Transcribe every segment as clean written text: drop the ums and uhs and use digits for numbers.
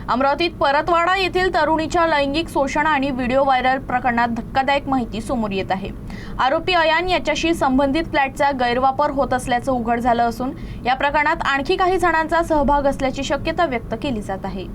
अमरावतीत परतवाडा येथील तरुणीच्या लैंगिक शोषण आणि व्हिडिओ व्हायरल प्रकरणात धक्कादायक माहिती समोर येत आहे। आरोपी अयान याच्याशी संबंधित फ्लॅटचा गैरवापर होत असल्याचं उघड झालं असून या प्रकरणात आणखी काही जणांचा सहभाग असल्याची शक्यता व्यक्त केली जात आहे।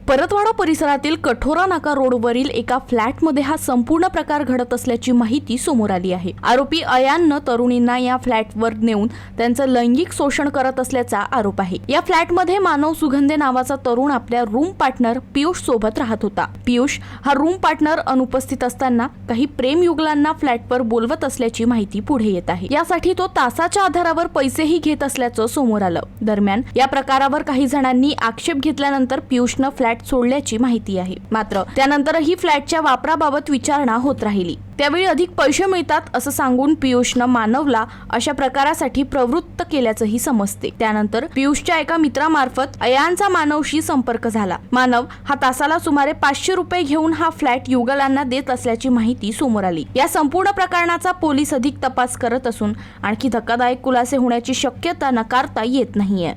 परतवाडा परिसरातील कठोरा नाका रोडवरील एका फ्लॅटमध्ये हा संपूर्ण प्रकार घडत असल्याची माहिती समोर आली आहे। आरोपी अयाननं तरुणींना या फ्लॅटवर नेऊन त्यांचं लैंगिक शोषण करत असल्याचा आरोप आहे। या फ्लॅटमध्ये मानव सुगंधे नावाचा तरुण आपल्या रूम पार्टनर पियुष सोबत राहत होता। पियुष हा रूम पार्टनर अनुपस्थित असताना काही प्रेम युगलांना फ्लॅटवर बोलवत असल्याची माहिती पुढे येत आहे। यासाठी तो तासाच्या आधारावर पैसेही घेत असल्याचं समोर आलं। दरम्यान या प्रकारावर काही जणांनी आक्षेप घेतल्यानंतर पियुषनं फ्लॅट सोडल्याची माहिती आहे। मात्र त्यानंतरही फ्लॅटच्या वापराबाबत विचारणा होत राहिली। त्यावेळी अधिक पैसे मिळतात असं सांगून पियुषनं मानवला अशा प्रकारासाठी प्रवृत्त केल्याचंही समजते। त्यानंतर पियुषच्या एका मित्रामार्फत अयानचा मानवशी संपर्क झाला। मानव हा तासाला सुमारे 500 रुपये घेऊन हा फ्लॅट युगलांना देत असल्याची माहिती समोर आली। या संपूर्ण प्रकरणाचा पोलीस अधिक तपास करत असून आणखी धक्कादायक खुलासे होण्याची शक्यता नकारता येत नाहीये।